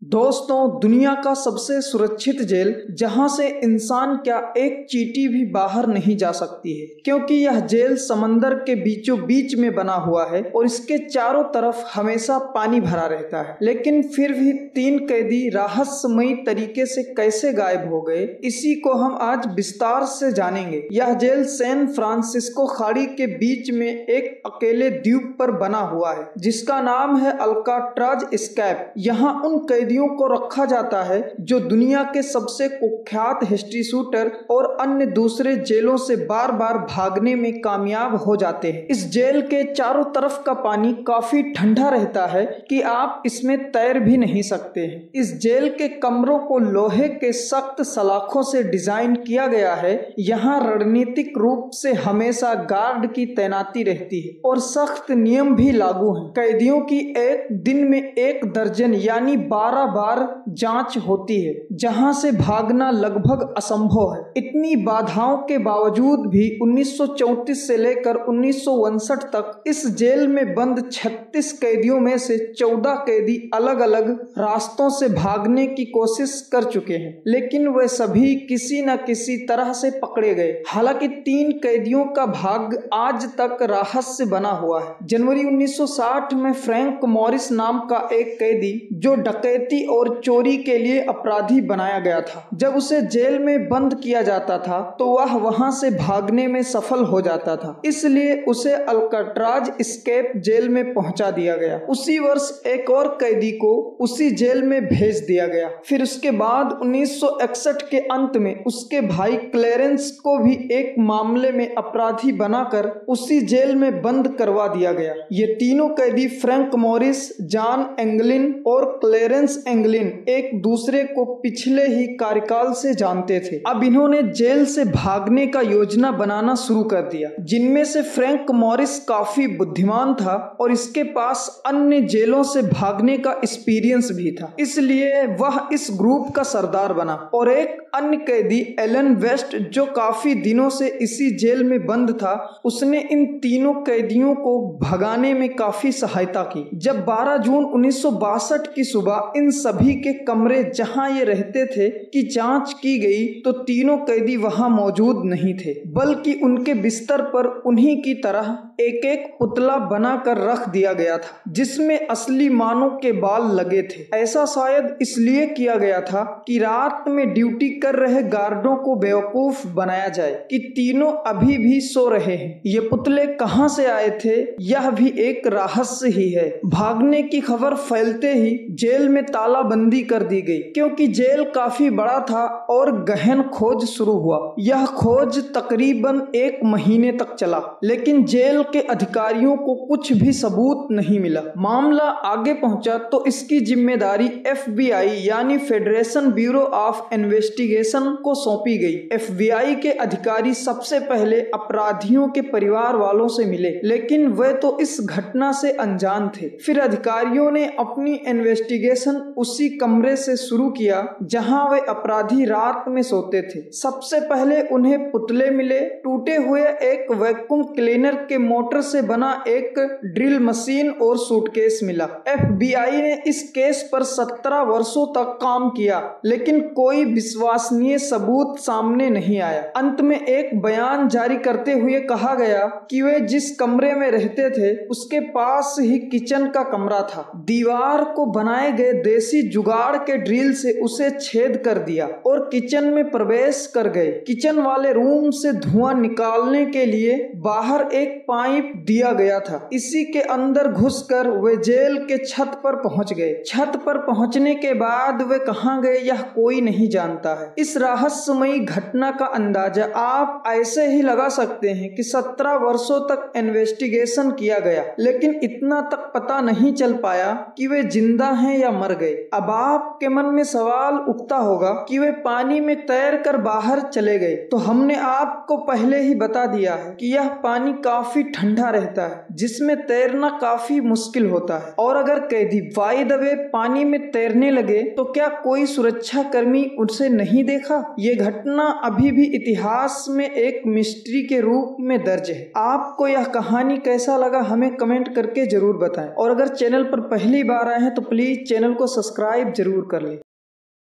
दोस्तों, दुनिया का सबसे सुरक्षित जेल जहां से इंसान क्या एक चींटी भी बाहर नहीं जा सकती है, क्योंकि यह जेल समंदर के बीचों बीच में बना हुआ है और इसके चारों तरफ हमेशा पानी भरा रहता है। लेकिन फिर भी 3 कैदी रहस्यमयी तरीके से कैसे गायब हो गए, इसी को हम आज विस्तार से जानेंगे। यह जेल सैन फ्रांसिस्को खाड़ी के बीच में एक अकेले द्वीप पर बना हुआ है, जिसका नाम है अल्काट्राज एस्केप। यहाँ उन कैदियों को रखा जाता है जो दुनिया के सबसे कुख्यात हिस्ट्री शूटर और अन्य दूसरे जेलों से बार बार भागने में कामयाब हो जाते हैं। इस जेल के चारों तरफ का पानी काफी ठंडा रहता है कि आप इसमें तैर भी नहीं सकते हैं। इस जेल के कमरों को लोहे के सख्त सलाखों से डिजाइन किया गया है। यहाँ रणनीतिक रूप से हमेशा गार्ड की तैनाती रहती है और सख्त नियम भी लागू हैं। कैदियों की एक दिन में 1 दर्जन यानी 12 बार जांच होती है, जहां से भागना लगभग असंभव है। इतनी बाधाओं के बावजूद भी 1934 से लेकर 1959 तक इस जेल में बंद 36 कैदियों में से 14 कैदी अलग अलग रास्तों से भागने की कोशिश कर चुके हैं, लेकिन वे सभी किसी न किसी तरह से पकड़े गए। हालांकि 3 कैदियों का भाग्य आज तक रहस्य बना हुआ है। जनवरी 1960 में फ्रैंक मॉरिस नाम का एक कैदी, जो डकैती और चोरी के लिए अपराधी बनाया गया था, जब उसे जेल में बंद किया जाता था तो वह वहां से भागने में सफल हो जाता था, इसलिए उसे अल्काट्राज एस्केप जेल में पहुंचा दिया गया। उसी वर्ष एक और कैदी को उसी जेल में भेज दिया गया। फिर उसके बाद 1961 के अंत में उसके भाई क्लेरेंस को भी एक मामले में अपराधी बनाकर उसी जेल में बंद करवा दिया गया। ये तीनों कैदी फ्रैंक मॉरिस, जॉन एंगलिन और क्लेरेंस एंगलिन एक दूसरे को पिछले ही कार्यकाल से जानते थे। अब इन्होंने जेल से भागने का योजना बनाना शुरू कर दिया, जिनमें से फ्रैंक मॉरिस काफी बुद्धिमान था और इसके पास अन्य जेलों से भागने का एक्सपीरियंस भी था, इसलिए वह इस ग्रुप का सरदार बना। और एक अन्य कैदी एलन वेस्ट, जो काफी दिनों से इसी जेल में बंद था, उसने इन तीनों कैदियों को भगाने में काफी सहायता की। जब 12 जून 1962 की सुबह इन सभी के कमरे जहां ये रहते थे की जांच की गई तो तीनों कैदी वहां मौजूद नहीं थे, बल्कि उनके बिस्तर पर उन्हीं की तरह एक एक पुतला बनाकर रख दिया गया था, जिसमें असली मानव के बाल लगे थे। ऐसा शायद इसलिए किया गया था कि रात में ड्यूटी कर रहे गार्डों को बेवकूफ बनाया जाए कि तीनों अभी भी सो रहे हैं। ये पुतले कहां से आए थे, यह भी एक रहस्य ही है। भागने की खबर फैलते ही जेल में तालाबंदी कर दी गई, क्योंकि जेल काफी बड़ा था और गहन खोज शुरू हुआ। यह खोज तकरीबन 1 महीने तक चला, लेकिन जेल के अधिकारियों को कुछ भी सबूत नहीं मिला। मामला आगे पहुंचा तो इसकी जिम्मेदारी FBI यानी फेडरेशन ब्यूरो ऑफ इन्वेस्टिगेशन को सौंपी गई। FBI के अधिकारी सबसे पहले अपराधियों के परिवार वालों से मिले, लेकिन वे तो इस घटना से अनजान थे। फिर अधिकारियों ने अपनी इन्वेस्टिगेशन उसी कमरे से शुरू किया जहां वे अपराधी रात में सोते थे। सबसे पहले उन्हें पुतले मिले, टूटे हुए एक वैक्यूम क्लीनर के मोटर से बना एक ड्रिल मशीन और सूटकेस मिला। FBI ने इस केस पर 17 वर्षों तक काम किया, लेकिन कोई विश्वसनीय सबूत सामने नहीं आया। अंत में एक बयान जारी करते हुए कहा गया कि वे जिस कमरे में रहते थे उसके पास ही किचन का कमरा था। दीवार को बनाए गए देसी जुगाड़ के ड्रिल से उसे छेद कर दिया और किचन में प्रवेश कर गए। किचन वाले रूम से धुआं निकालने के लिए बाहर एक पाइप दिया गया था। इसी के अंदर घुसकर वे जेल के छत पर पहुंच गए। छत पर पहुंचने के बाद वे कहां गए यह कोई नहीं जानता है। इस रहस्यमयी घटना का अंदाजा आप ऐसे ही लगा सकते हैं कि 17 वर्षों तक इन्वेस्टिगेशन किया गया, लेकिन इतना तक पता नहीं चल पाया कि वे जिंदा हैं या मर गए। अब आपके मन में सवाल उठता होगा कि वे पानी में तैर कर बाहर चले गए, तो हमने आपको पहले ही बता दिया है कि यह पानी काफी ठंडा रहता है, जिसमें तैरना काफी मुश्किल होता है। और अगर कैदी बाय द वे पानी में तैरने लगे तो क्या कोई सुरक्षा कर्मी उसे नहीं देखा? ये घटना अभी भी इतिहास में एक मिस्ट्री के रूप में दर्ज है। आपको यह कहानी कैसा लगा हमें कमेंट करके जरूर बताएं, और अगर चैनल पर पहली बार आए हैं तो प्लीज चैनल को सब्सक्राइब जरूर कर लें।